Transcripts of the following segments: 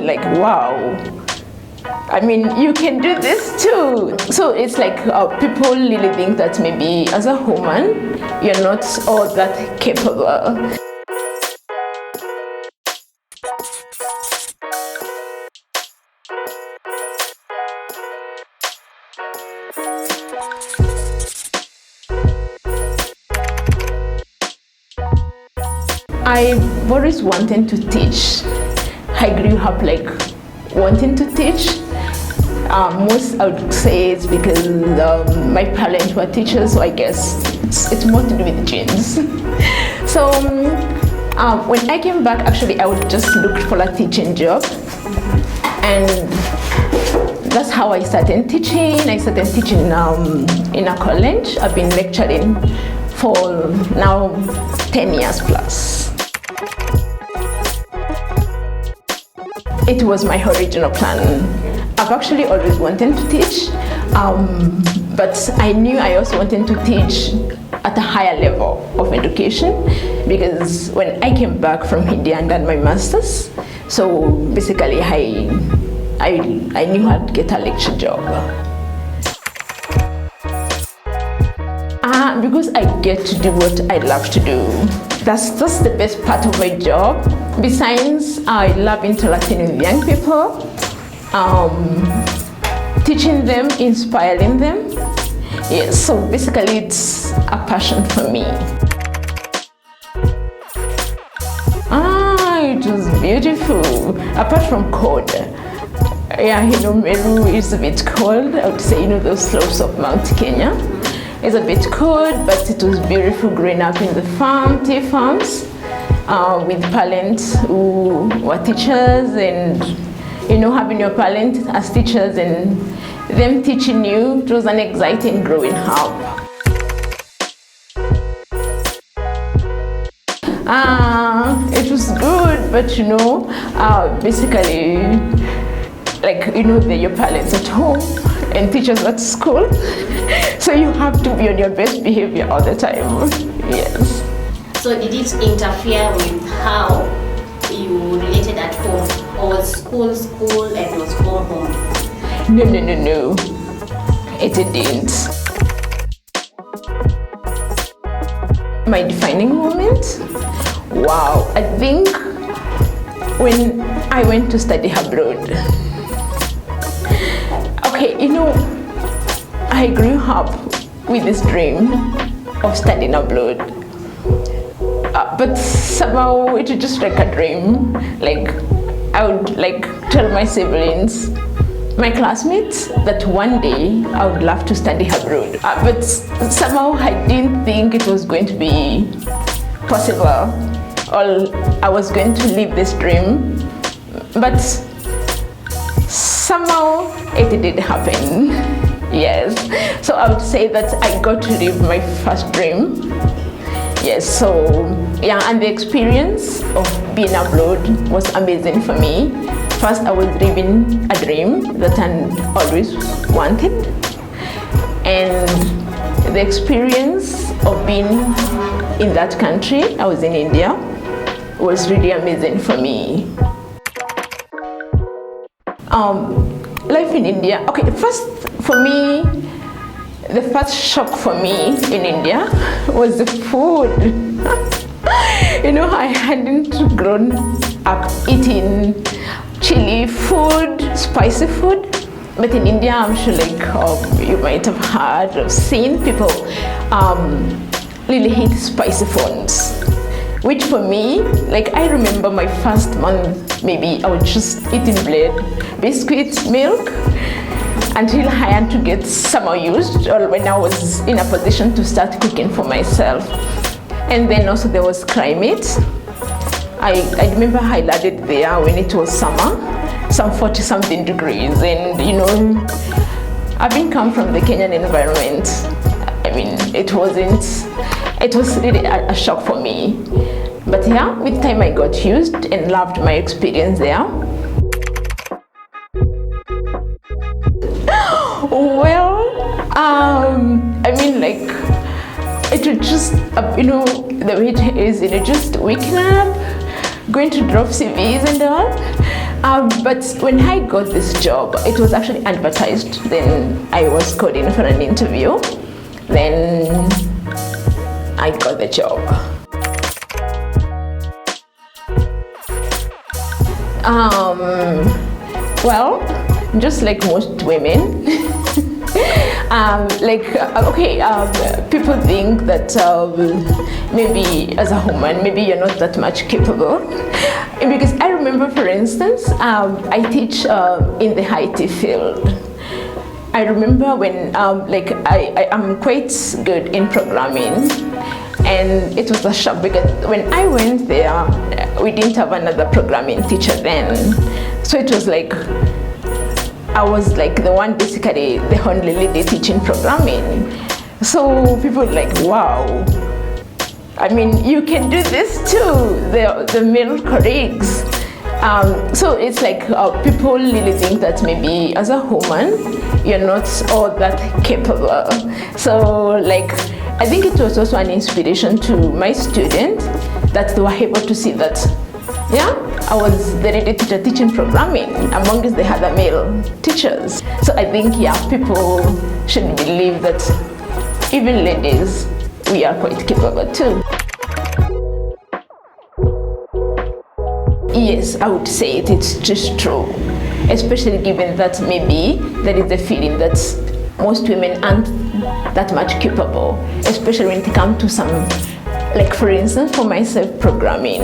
actually like, wow, I mean, you can do this too. So it's like people really think that maybe as a woman, you're not all that capable. I've always wanted to teach. I grew up like wanting to teach. Most I would say it's because my parents were teachers, so I guess it's more to do with genes. So when I came back, actually I would just look for a teaching job, and that's how I started teaching. I started teaching in a college. I've been lecturing for now 10 years plus. It was my original plan. I've actually always wanted to teach, but I knew I also wanted to teach at a higher level of education, because when I came back from India and done my master's, so basically I knew I'd get a lecture job. Because I get to do what I love to do. That's the best part of my job. Besides, I love interacting with young people, teaching them, inspiring them. Yes, so basically it's a passion for me. It was beautiful. Apart from cold, yeah, Meru is a bit cold. I would say, those slopes of Mount Kenya. It's a bit cold, but it was beautiful growing up in the tea farms, with parents who were teachers, and having your parents as teachers and them teaching you. It was an exciting growing up. It was good, but basically, like they're your parents at home and teachers at school, so you have to be on your best behavior all the time. Yes. So did it interfere with how you related at home, or was school and was home? No. It didn't. My defining moment? Wow, I think when I went to study abroad. Okay, I grew up with this dream of studying abroad. But somehow it was just like a dream. Like I would tell my siblings, my classmates, that one day I would love to study abroad. But somehow I didn't think it was going to be possible, or I was going to live this dream. But somehow it did happen. Yes. So I would say that I got to live my first dream. Yes, so yeah, and the experience of being abroad was amazing for me. First, I was living a dream that I always wanted, and the experience of being in that country, I was in India, was really amazing for me. Life in India, okay, first for me, the first shock for me in India was the food. I hadn't grown up eating chili food, spicy food, but in India, I'm sure you might have heard or seen people really eat spicy foods. Which for me, I remember my first month, maybe I was just eating bread, biscuits, milk, until I had to get somehow used, or when I was in a position to start cooking for myself. And then also there was climate. I remember I landed there when it was summer, some 40-something degrees, and having come from the Kenyan environment, I mean, it was really a shock for me. But yeah, with time I got used and loved my experience there. Well, I mean, it was just, the way it is, just waking up, going to drop CVs and all. But when I got this job, it was actually advertised. Then I was called in for an interview. Then I got the job. Well, just like most women, people think that maybe as a woman, maybe you're not that much capable. Because I remember, for instance, I teach in the IT field. I remember when I am quite good in programming, and it was a shock because when I went there, we didn't have another programming teacher then. So it was like I was like the one, basically the only lady teaching programming. So people were like, wow, I mean, you can do this too, the male colleagues. So it's like people really think that maybe as a woman, you're not all that capable. So like, I think it was also an inspiration to my students that they were able to see that, yeah, I was the lady teacher teaching programming amongst the other male teachers. So I think, yeah, people should believe that even ladies, we are quite capable too. Yes, I would say it's just true, especially given that maybe there is a feeling that most women aren't that much capable, especially when it comes to some, like for instance, for myself, programming.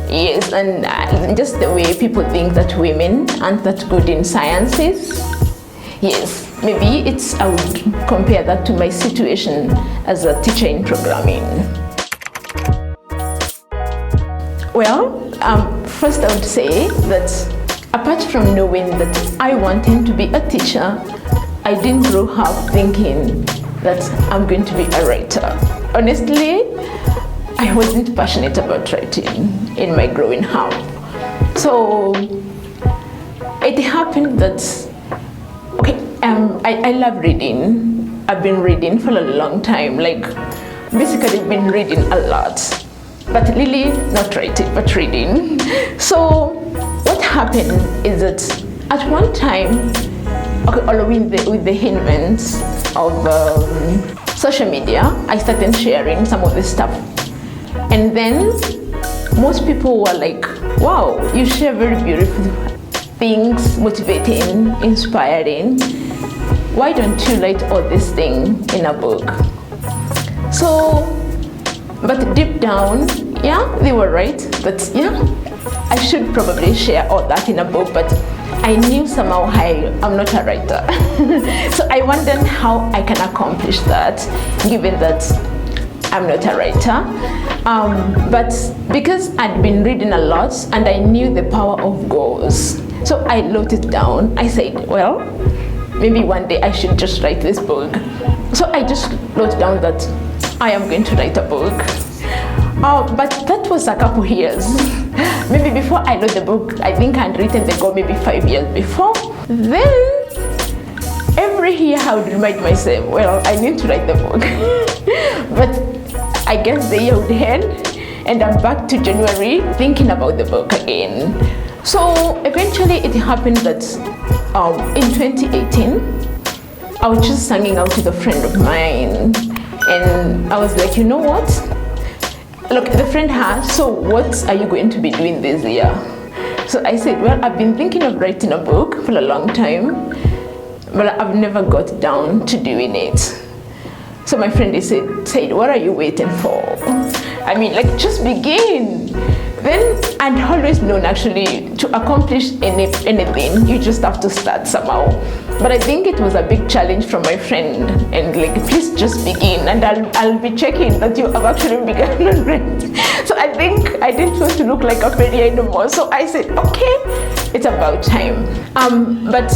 Yes, and just the way people think that women aren't that good in sciences. Yes, maybe I would compare that to my situation as a teacher in programming. Well, first I would say that apart from knowing that I wanted to be a teacher, I didn't grow up thinking that I'm going to be a writer. Honestly, I wasn't passionate about writing in my growing up. So it happened that, I love reading. I've been reading for a long time, like basically I've been reading a lot, but really not writing, but reading. So what happened is that at one time, with the advent of social media, I started sharing some of the stuff. And then most people were like, wow, you share very beautiful things, motivating, inspiring. Why don't you write all this thing in a book? So, but deep down, yeah, they were right. But yeah, I should probably share all that in a book, but I knew somehow I'm not a writer. So I wondered how I can accomplish that, given that I'm not a writer. But because I'd been reading a lot and I knew the power of goals, so I wrote it down. I said, well, maybe one day I should just write this book. So I just wrote down that I am going to write a book. But that was a couple years. Maybe before I wrote the book, I think I'd written the goal maybe 5 years before. Then every year I would remind myself, well, I need to write the book. But I guess the year would end and I'm back to January thinking about the book again. So eventually it happened that in 2018, I was just hanging out with a friend of mine and I was like, you know what? Look, the friend asked, so what are you going to be doing this year? So I said, well, I've been thinking of writing a book for a long time, but I've never got down to doing it. So my friend said, what are you waiting for? I mean, like, just begin. Then I'd always known actually to accomplish anything, you just have to start somehow. But I think it was a big challenge from my friend and like, please just begin and I'll be checking that you have actually begun already. So I think I didn't want to look like a failure anymore. So I said, okay, it's about time. But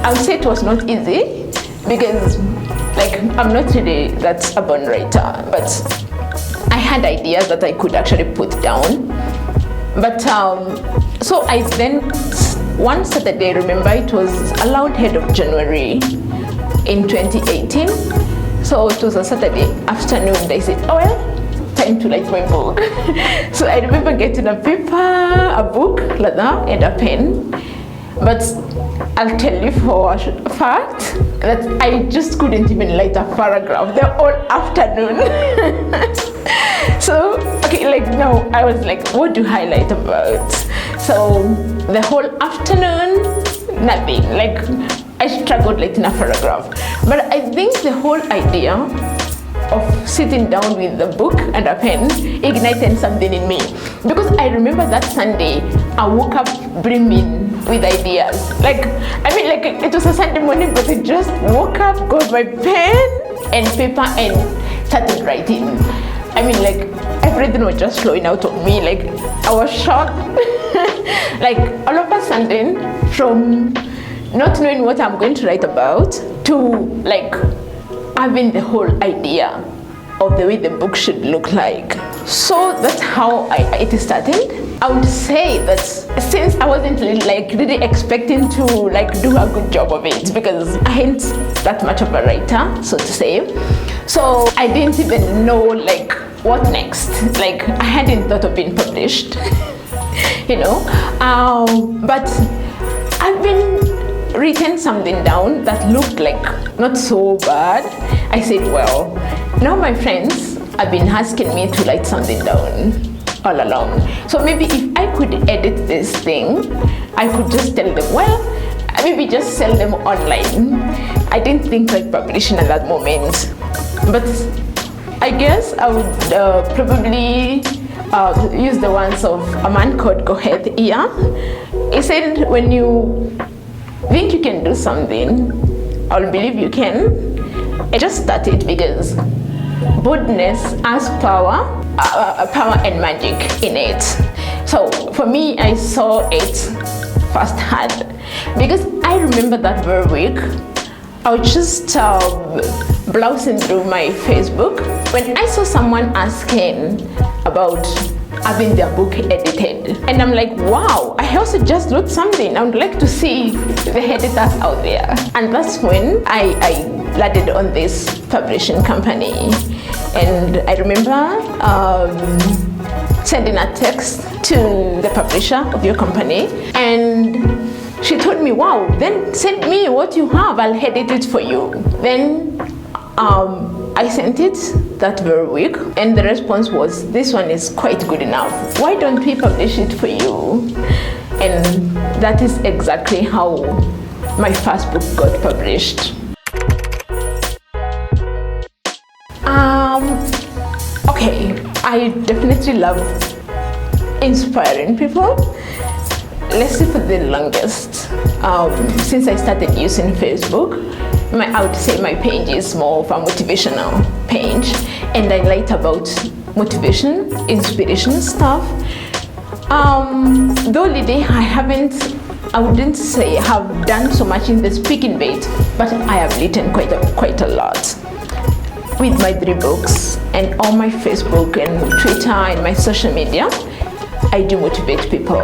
I would say it was not easy because like, I'm not really that a born writer, but I had ideas that I could actually put down. But so I then, one Saturday, remember it was around head of January in 2018. So it was a Saturday afternoon. They said, oh well, time time to write my book. So I remember getting a paper, a book, like that, and a pen. But I'll tell you for a fact that I just couldn't even write a paragraph the whole afternoon. So, okay, like now I was like, what do I write about? So the whole afternoon, nothing. Like I struggled writing a paragraph. But I think the whole idea of sitting down with a book and a pen ignited something in me. Because I remember that Sunday, I woke up brimming with ideas. Like, I mean, like it was a Sunday morning, but I just woke up, got my pen and paper and started writing. I mean, like everything was just flowing out of me. Like I was shocked. Like all of a sudden, from not knowing what I'm going to write about to like having the whole idea of the way the book should look like. So that's how it started. I would say that since I wasn't really expecting to do a good job of it, because I ain't that much of a writer, so to say. So I didn't even know what next. Like I hadn't thought of being published, you know. But I've been written something down that looked like not so bad. I said, well, now my friends have been asking me to write something down all along. So maybe if I could edit this thing, I could just tell them, well, maybe just sell them online. I didn't think like publishing at that moment. But I guess I would probably use the words of a man called Goethe here. He said, when you think you can do something, I'll believe you can. I just started because boldness has power and magic in it. So for me, I saw it firsthand because I remember that very week. I was just browsing through my Facebook when I saw someone asking about having their book edited, and I'm like, wow, I also just wrote something. I would like to see the editors out there. And that's when I landed on this publishing company. And I remember sending a text to the publisher of your company, and she told me, wow, then send me what you have, I'll edit it for you. Then I sent it that very week, and the response was, this one is quite good enough. Why don't we publish it for you? And that is exactly how my first book got published. Okay, I definitely love inspiring people. Let's say for the longest, since I started using Facebook, I would say my page is more of a motivational page, and I write about motivation, inspiration stuff. Though lately I wouldn't say have done so much in the speaking bit, but I have written quite a lot. With my 3 books and on my Facebook and Twitter and my social media, I do motivate people.